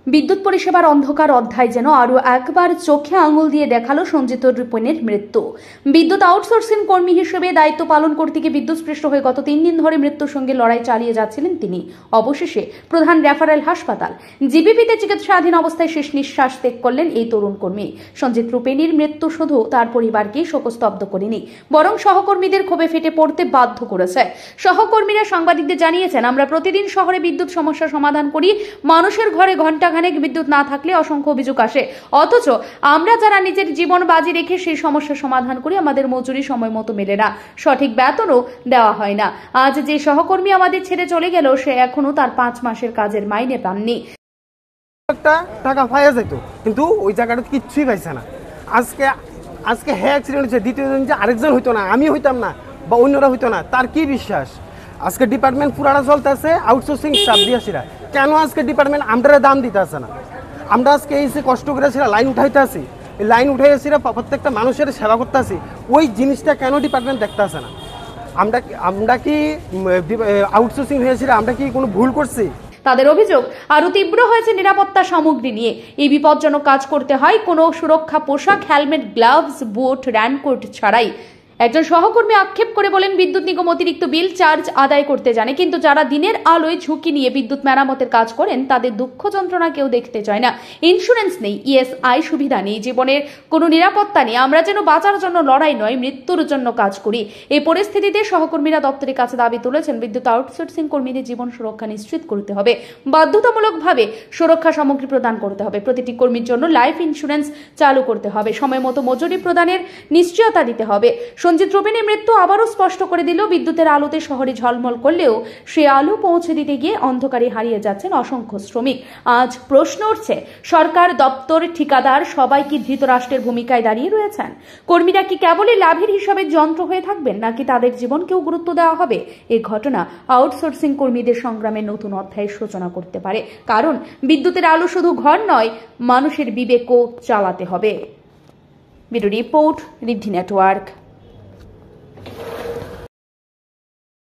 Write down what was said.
বিদ্যুৎ পরিষেবার অন্ধকার অধ্যায় যেন আরো একবার চোখে আঙুল দিয়ে দেখালো সঞ্জিত রিপনের মৃত্যু। বিদ্যুৎ আউটসোর্সিং কর্মী হিসেবে দায়িত্ব পালন করতে গিয়ে বিদ্যুৎস্পৃষ্ট হয়ে গত 3 দিন ধরে মৃত্যুর সঙ্গে লড়াই চালিয়ে যাচ্ছিলেন তিনি। অবশেষে প্রধান রেফারেল হাসপাতাল জিবিপিতে চিকিৎসাধীন অবস্থায় শেষ নিঃশ্বাস ত্যাগ করলেন এই তরুণ কর্মী। সঞ্জিত রিপনের মৃত্যু শুধু তার পরিবারকে শোকস্তব্ধ করেনি, বরং সহকর্মীদের ক্ষোভে ফেটে পড়তে বাধ্য করেছে। সহকর্মীরা সাংবাদিকদের জানিয়েছেন, আমরা প্রতিদিন শহরে বিদ্যুৎ সমস্যা সমাধান করি। মানুষের ঘরে ঘণ্টাখানেক বিদ্যুৎ না থাকলে অসংখ্য অভিযোগ আসে, অথচ আমরা যারা নিজের জীবন বাজি রেখে সেই সমস্যা সমাধান করি, আমাদের মজুরি সময় মতো মেলে না, সঠিক বেতনও দেওয়া হয় না। আজ যে সহকর্মী আমাদের ছেড়ে চলে গেল, সে এখনো তার 5 মাসের কাজের মাইনে পাননি। একটা টাকা পাইয়া যেত, কিন্তু ওই জায়গাটা কিচ্ছুই পাইছে না। আজকে হ্যাঁ অ্যাক্সিডেন্ট হয়েছে, দ্বিতীয় দিন যে আরেকজন হইতো না, আমি হইতাম না বা অন্যরা হইতো না, তার কি বিশ্বাস? আজকে ডিপার্টমেন্ট পুরাটা চলতেছে আউটসোর্সিং স্টাফ দিয়েছিরা, কেন আজকে ডিপার্টমেন্ট আমরা দাম দিতে আসে না? আমরা আজকে এই যে কষ্ট করেছিলাম লাইন উঠাইতে আসি, এই লাইন উঠাইছিরা প্রত্যেকটা মানুষের সেবা করতে আসি, ওই জিনিসটা কেন ডিপার্টমেন্ট দেখতে আসে না? আমরা কি আউটসোর্সিং হয়েছিল, আমরা কি কোনো ভুল করছি? তাদের অভিযোগ আরো তীব্র হয়েছে নিরাপত্তা সামগ্রী নিয়ে। এই বিপজ্জনক কাজ করতে হয় কোনো সুরক্ষা পোশাক, হেলমেট, গ্লাভস, বুট, রেইনকোট ছাড়াই। একজন সহকর্মী আক্ষেপ করে বলেন, বিদ্যুৎ নিগম অতিরিক্ত বিল চার্জ আদায় করতে জানে, কিন্তু যারা দিনের আলোয় ঝুঁকি নিয়ে বিদ্যুৎ মেরামতের কাজ করেন তাদের দুঃখ যন্ত্রণা কেউ দেখতে চায় না। ইন্স্যুরেন্স নেই, ইএসআই সুবিধা নেই, জীবনের কোনো নিরাপত্তা নেই। আমরা যেন বাঁচার জন্য লড়াই নয়, মৃত্যুর জন্য কাজ করি। এই পরিস্থিতিতে সহকর্মীরা দপ্তরের কাছে দাবি তুলেছেন, বিদ্যুৎ আউটসোর্সিং কর্মীদের জীবন সুরক্ষা নিশ্চিত করতে হবে, বাধ্যতামূলকভাবে সুরক্ষা সামগ্রী প্রদান করতে হবে, প্রতিটি কর্মীর জন্য লাইফ ইন্স্যুরেন্স চালু করতে হবে, সময় মতো মজুরি প্রদানের নিশ্চয়তা দিতে হবে। সঞ্জিত রিপনের মৃত্যু আবারও স্পষ্ট করে দিল, বিদ্যুতের আলোতে শহরে ঝলমল করলেও সে আলো পৌঁছে দিতে গিয়ে অন্ধকারে হারিয়ে যাচ্ছেন অসংখ্য শ্রমিক। আজ প্রশ্ন উঠছে, সরকার, দপ্তর, ঠিকাদার সবাই কি ধৃতরাষ্ট্রের ভূমিকায় দাঁড়িয়ে রয়েছেন? কর্মীরা কি কেবলই লাভের হিসাবে যন্ত্র হয়ে থাকবেন, নাকি তাদের জীবনকেও গুরুত্ব দেওয়া হবে? এই ঘটনা আউটসোর্সিং কর্মীদের সংগ্রামের নতুন অধ্যায়ের সূচনা করতে পারে, কারণ বিদ্যুতের আলো শুধু ঘর নয়, মানুষের বিবেকও চালাতে হবে। ব্যুরো রিপোর্ট, ঋদ্ধি নেটওয়ার্ক।